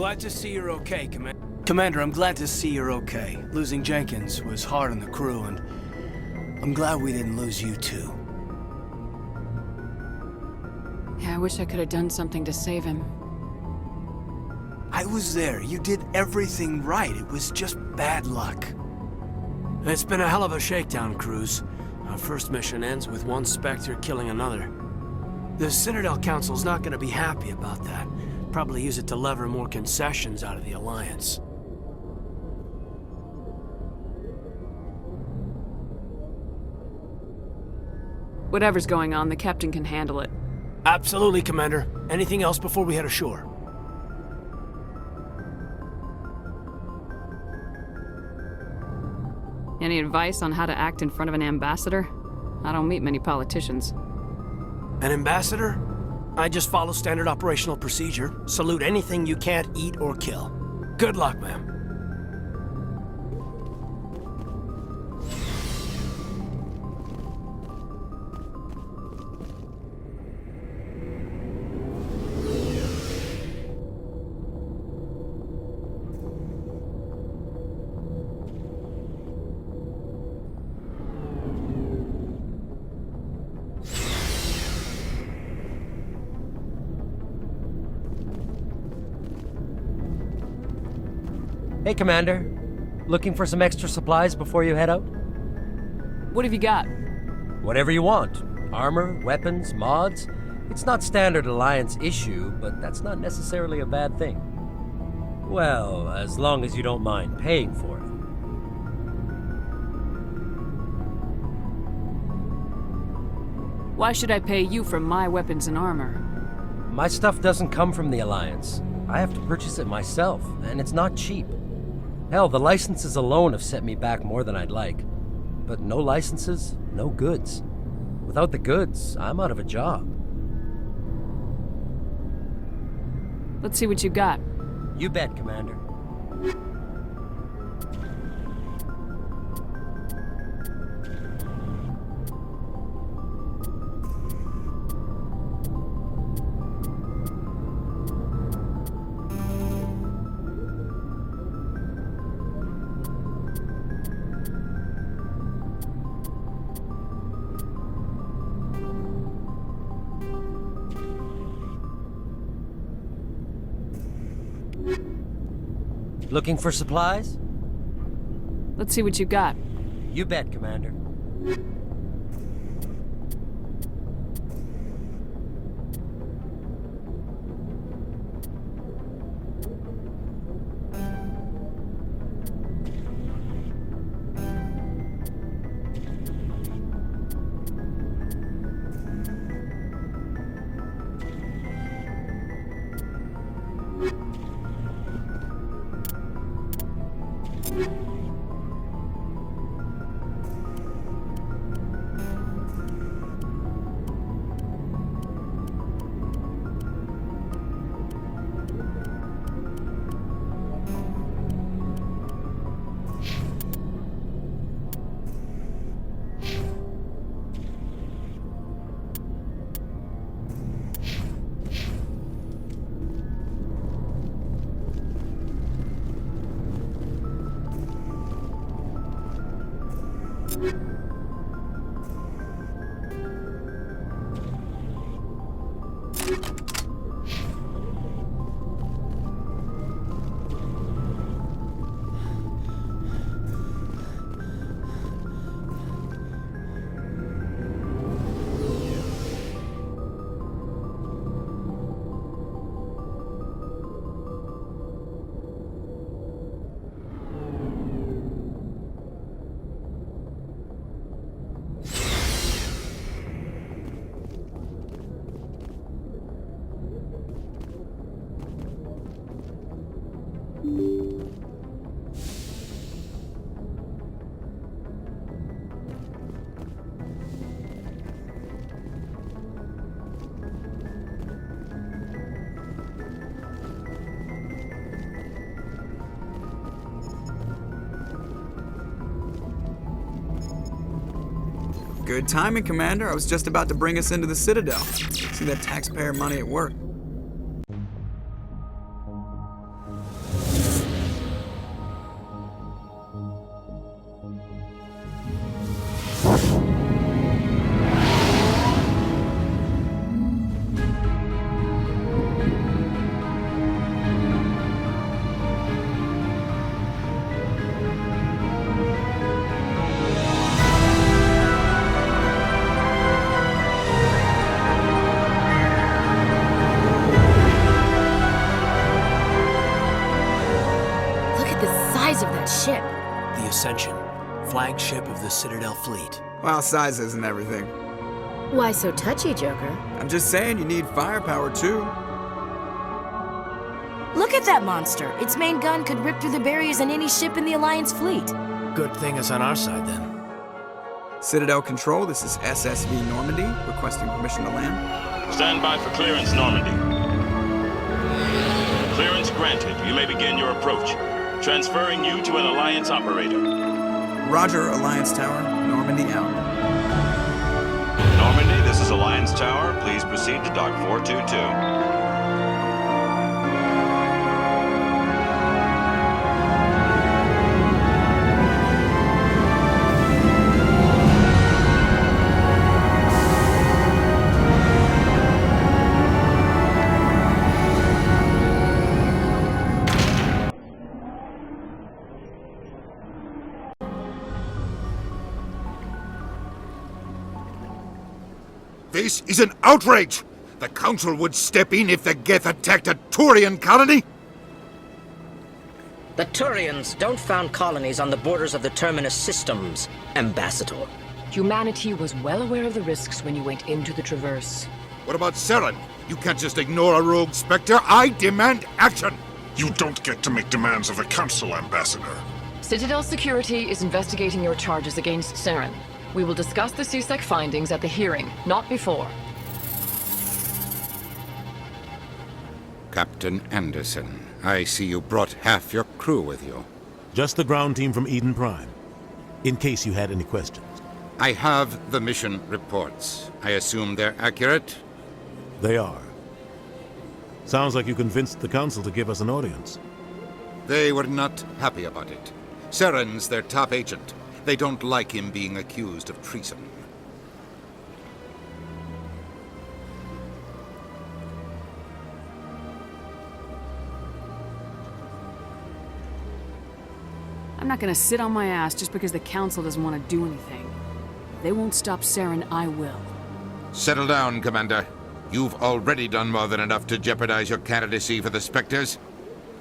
Glad to see you're okay, Commander, I'm glad to see you're okay. Losing Jenkins was hard on the crew, and I'm glad we didn't lose you too. Yeah, I wish I could have done something to save him. I was there. You did everything right. It was just bad luck. It's been a hell of a shakedown, Cruz. Our first mission ends with one Spectre killing another. The Citadel Council's not gonna be happy about that. Probably use it to lever more concessions out of the Alliance. Whatever's going on, the captain can handle it. Absolutely, Commander. Anything else before we head ashore? Any advice on how to act in front of an ambassador? I don't meet many politicians. An ambassador? I just follow standard operational procedure. Salute anything you can't eat or kill. Good luck, ma'am. Hey, Commander. Looking for some extra supplies before you head out? What have you got? Whatever you want. Armor, weapons, mods. It's not standard Alliance issue, but that's not necessarily a bad thing. Well, as long as you don't mind paying for it. Why should I pay you for my weapons and armor? My stuff doesn't come from the Alliance. I have to purchase it myself, and it's not cheap. Hell, the licenses alone have set me back more than I'd like. But no licenses, no goods. Without the goods, I'm out of a job. Let's see what you got. You bet, Commander. Looking for supplies? Let's see what you got. You bet, Commander. Good timing, Commander. I was just about to bring us into the Citadel. See that taxpayer money at work. flagship of the Citadel fleet. Well, size isn't everything. Why so touchy, Joker? I'm just saying you need firepower too. Look at that monster! Its main gun could rip through the barriers in any ship in the Alliance fleet. Good thing it's on our side, then. Citadel Control, this is SSV Normandy, requesting permission to land. Stand by for clearance, Normandy. Clearance granted. You may begin your approach. Transferring you to an Alliance operator. Roger, Alliance Tower. Normandy out. Normandy, this is Alliance Tower. Please proceed to Dock 422. This is an outrage! The Council would step in if the Geth attacked a Turian colony? The Turians don't found colonies on the borders of the Terminus systems, Ambassador. Humanity was well aware of the risks when you went into the Traverse. What about Saren? You can't just ignore a rogue Spectre. I demand action! You don't get to make demands of the Council, Ambassador. Citadel Security is investigating your charges against Saren. We will discuss the CSEC findings at the hearing, not before. Captain Anderson, I see you brought half your crew with you. Just the ground team from Eden Prime, in case you had any questions. I have the mission reports. I assume they're accurate? They are. Sounds like you convinced the Council to give us an audience. They were not happy about it. Saren's their top agent. They don't like him being accused of treason. I'm not gonna sit on my ass just because the Council doesn't want to do anything. If they won't stop Saren, I will. Settle down, Commander. You've already done more than enough to jeopardize your candidacy for the Spectres.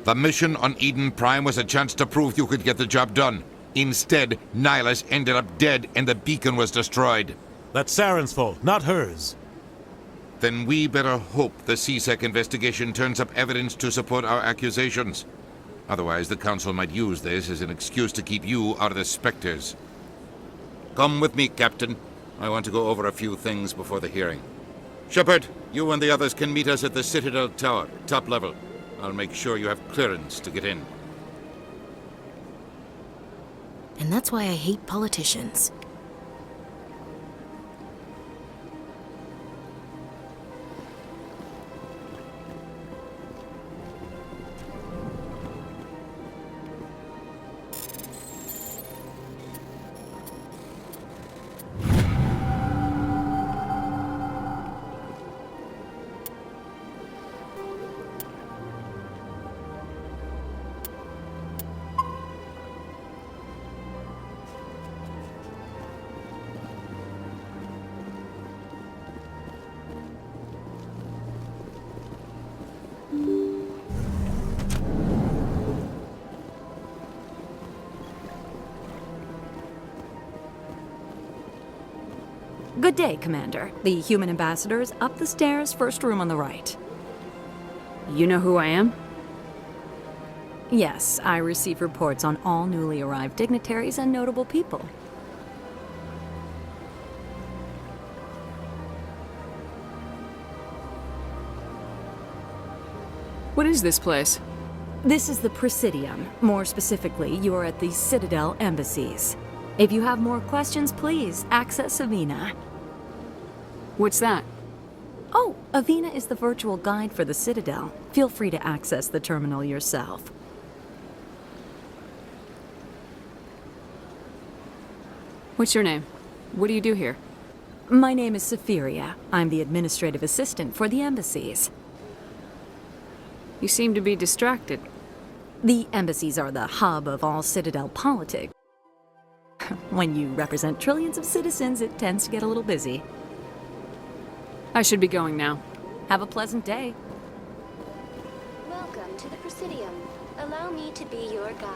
The mission on Eden Prime was a chance to prove you could get the job done. Instead, Nihilus ended up dead and the beacon was destroyed. That's Saren's fault, not hers. Then we better hope the CSEC investigation turns up evidence to support our accusations. Otherwise, the Council might use this as an excuse to keep you out of the Spectres. Come with me, Captain. I want to go over a few things before the hearing. Shepard, you and the others can meet us at the Citadel Tower, top level. I'll make sure you have clearance to get in. And that's why I hate politicians. Good day, Commander. The human ambassador is up the stairs, first room on the right. You know who I am? Yes, I receive reports on all newly arrived dignitaries and notable people. What is this place? This is the Presidium. More specifically, you are at the Citadel embassies. If you have more questions, please access Avina. What's that? Oh, Avina is the virtual guide for the Citadel. Feel free to access the terminal yourself. What's your name? What do you do here? My name is Safiria. I'm the administrative assistant for the embassies. You seem to be distracted. The embassies are the hub of all Citadel politics. When you represent trillions of citizens, it tends to get a little busy. I should be going now. Have a pleasant day. Welcome to the Presidium. Allow me to be your guide.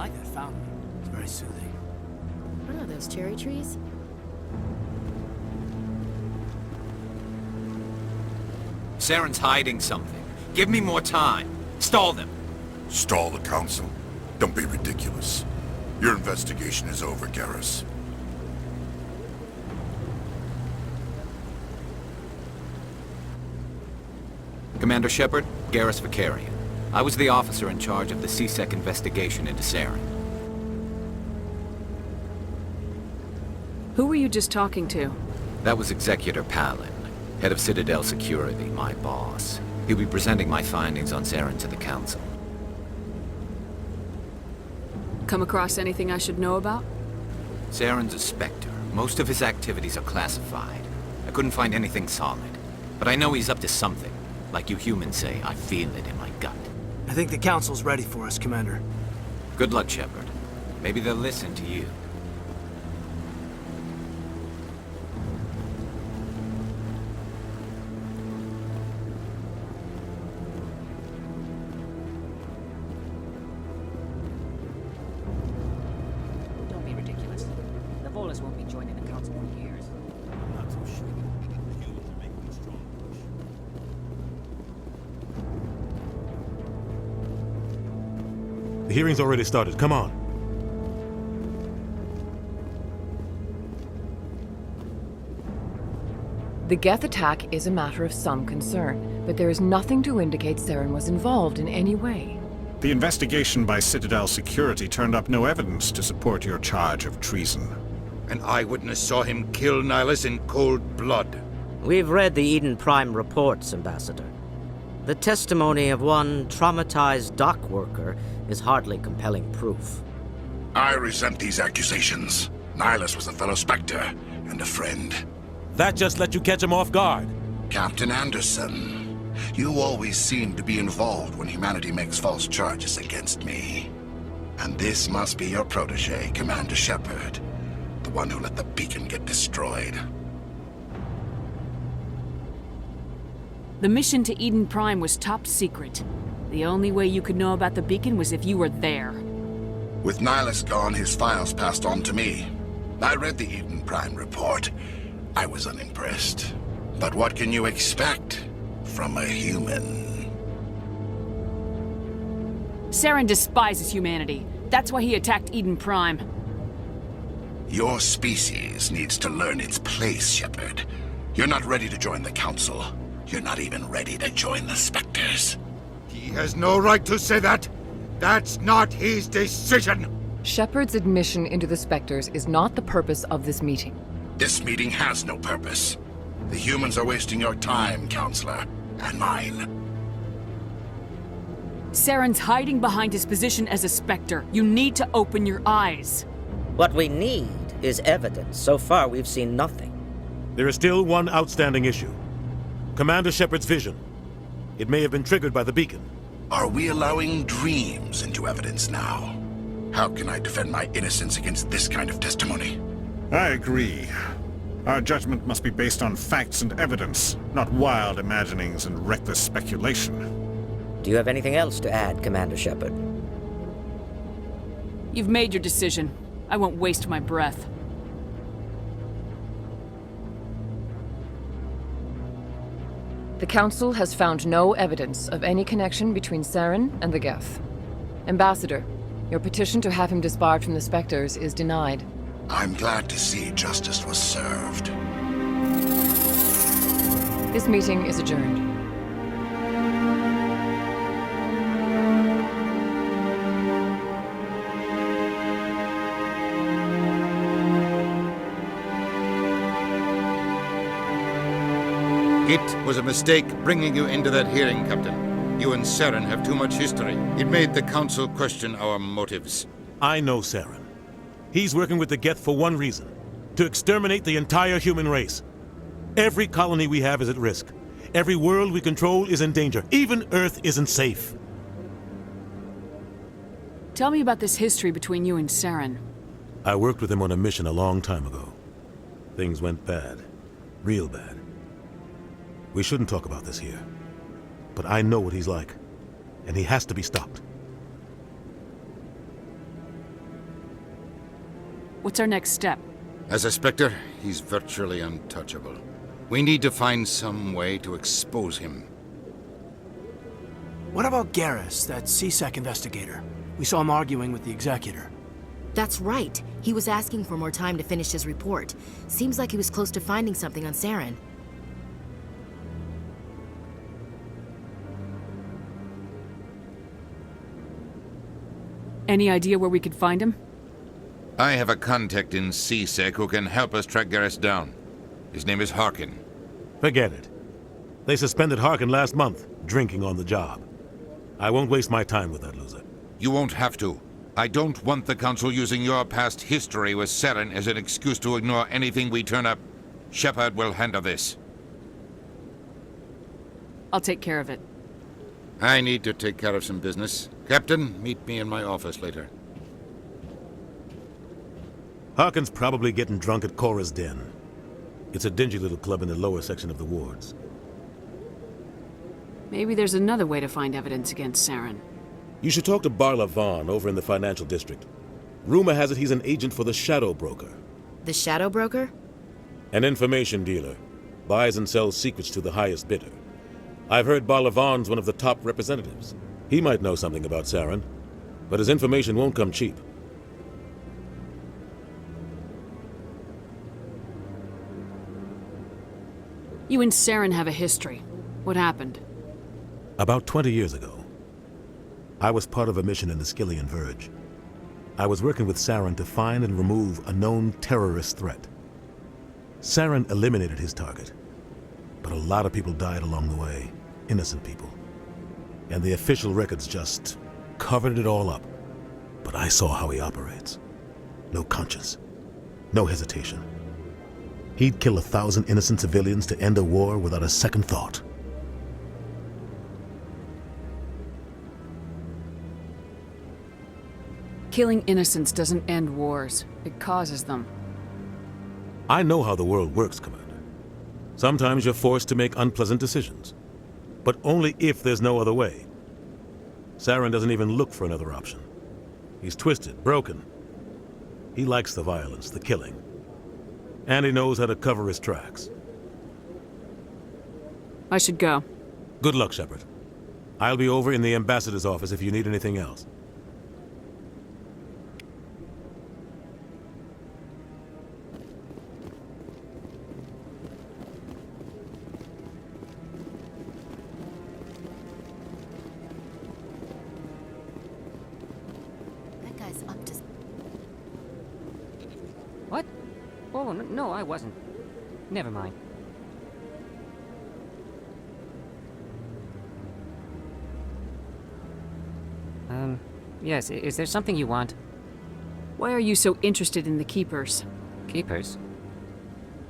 like that fountain. It's very soothing. What are those, cherry trees? Saren's hiding something. Give me more time. Stall them. Stall the council? Don't be ridiculous. Your investigation is over, Garrus. Commander Shepard, Garrus Vakarian. I was the officer in charge of the C-Sec investigation into Saren. Who were you just talking to? That was Executor Palin, head of Citadel Security, my boss. He'll be presenting my findings on Saren to the Council. Come across anything I should know about? Saren's a Spectre. Most of his activities are classified. I couldn't find anything solid. But I know he's up to something. Like you humans say, I feel it in my gut. I think the Council's ready for us, Commander. Good luck, Shepard. Maybe they'll listen to you. Don't be ridiculous. The Volus won't be joining the Council for years. I'm not so sure. Humans are making a strong push. The hearing's already started. Come on. The Geth attack is a matter of some concern, but there is nothing to indicate Saren was involved in any way. The investigation by Citadel Security turned up no evidence to support your charge of treason. An eyewitness saw him kill Nihilus in cold blood. We've read the Eden Prime reports, Ambassador. The testimony of one traumatized dock worker is hardly compelling proof. I resent these accusations. Nihilus was a fellow Spectre and a friend. That just let you catch him off guard. Captain Anderson, you always seem to be involved when humanity makes false charges against me. And this must be your protege, Commander Shepard. The one who let the beacon get destroyed. The mission to Eden Prime was top secret. The only way you could know about the beacon was if you were there. With Nihilus gone, his files passed on to me. I read the Eden Prime report. I was unimpressed. But what can you expect from a human? Saren despises humanity. That's why he attacked Eden Prime. Your species needs to learn its place, Shepard. You're not ready to join the Council. You're not even ready to join the Spectres. He has no right to say that. That's not his decision. Shepard's admission into the Spectres is not the purpose of this meeting. This meeting has no purpose. The humans are wasting your time, Counselor, and mine. Saren's hiding behind his position as a Spectre. You need to open your eyes. What we need is evidence. So far, we've seen nothing. There is still one outstanding issue. Commander Shepard's vision. It may have been triggered by the beacon. Are we allowing dreams into evidence now? How can I defend my innocence against this kind of testimony? I agree. Our judgment must be based on facts and evidence, not wild imaginings and reckless speculation. Do you have anything else to add, Commander Shepard? You've made your decision. I won't waste my breath. The Council has found no evidence of any connection between Saren and the Geth. Ambassador, your petition to have him disbarred from the Spectres is denied. I'm glad to see justice was served. This meeting is adjourned. It was a mistake bringing you into that hearing, Captain. You and Saren have too much history. It made the Council question our motives. I know Saren. He's working with the Geth for one reason. To exterminate the entire human race. Every colony we have is at risk. Every world we control is in danger. Even Earth isn't safe. Tell me about this history between you and Saren. I worked with him on a mission a long time ago. Things went bad. Real bad. We shouldn't talk about this here. But I know what he's like. And he has to be stopped. What's our next step? As a Spectre, he's virtually untouchable. We need to find some way to expose him. What about Garrus, that CSEC investigator? We saw him arguing with the Executor. That's right. He was asking for more time to finish his report. Seems like he was close to finding something on Saren. Any idea where we could find him? I have a contact in CSEC who can help us track Garrus down. His name is Harkin. Forget it. They suspended Harkin last month, drinking on the job. I won't waste my time with that loser. You won't have to. I don't want the Council using your past history with Saren as an excuse to ignore anything we turn up. Shepard will handle this. I'll take care of it. I need to take care of some business. Captain, meet me in my office later. Harkin's probably getting drunk at Cora's Den. It's a dingy little club in the lower section of the wards. Maybe there's another way to find evidence against Saren. You should talk to Barla Vaughn over in the financial district. Rumor has it he's an agent for the Shadow Broker. The Shadow Broker? An information dealer. Buys and sells secrets to the highest bidder. I've heard Barla Vaughn's one of the top representatives. He might know something about Saren, but his information won't come cheap. You and Saren have a history. What happened? About 20 years ago, I was part of a mission in the Skillian Verge. I was working with Saren to find and remove a known terrorist threat. Saren eliminated his target, but a lot of people died along the way, innocent people. And the official records just covered it all up. But I saw how he operates. No conscience, no hesitation. He'd kill 1,000 innocent civilians to end a war without a second thought. Killing innocents doesn't end wars. It causes them. I know how the world works, Commander. Sometimes you're forced to make unpleasant decisions, but only if there's no other way. Saren doesn't even look for another option. He's twisted, broken. He likes the violence, the killing. And he knows how to cover his tracks. I should go. Good luck, Shepard. I'll be over in the ambassador's office if you need anything else. That guy's up to... What? Oh, no, I wasn't. Never mind. Yes, is there something you want? Why are you so interested in the Keepers? Keepers?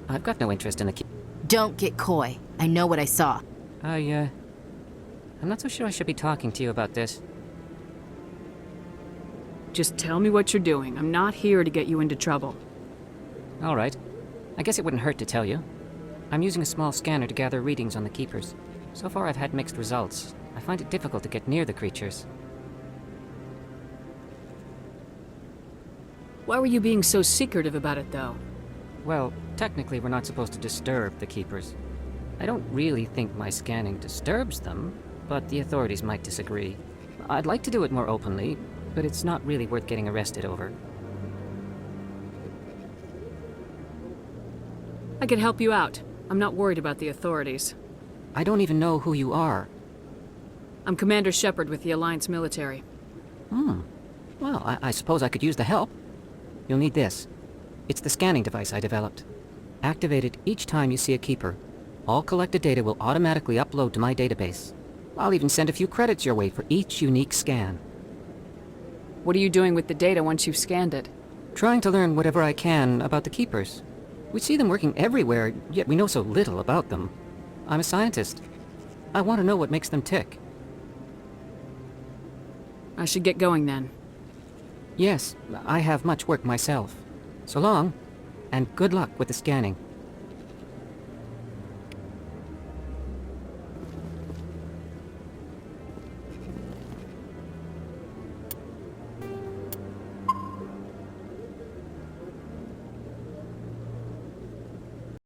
I've got no interest in the Don't get coy. I know what I saw. I'm not so sure I should be talking to you about this. Just tell me what you're doing. I'm not here to get you into trouble. All right. I guess it wouldn't hurt to tell you. I'm using a small scanner to gather readings on the Keepers. So far I've had mixed results. I find it difficult to get near the creatures. Why were you being so secretive about it, though? Well, technically we're not supposed to disturb the Keepers. I don't really think my scanning disturbs them, but the authorities might disagree. I'd like to do it more openly, but it's not really worth getting arrested over. I could help you out. I'm not worried about the authorities. I don't even know who you are. I'm Commander Shepard with the Alliance military. Well, I suppose I could use the help. You'll need this. It's the scanning device I developed. Activate it each time you see a Keeper. All collected data will automatically upload to my database. I'll even send a few credits your way for each unique scan. What are you doing with the data once you've scanned it? Trying to learn whatever I can about the Keepers. We see them working everywhere, yet we know so little about them. I'm a scientist. I want to know what makes them tick. I should get going then. Yes, I have much work myself. So long, and good luck with the scanning.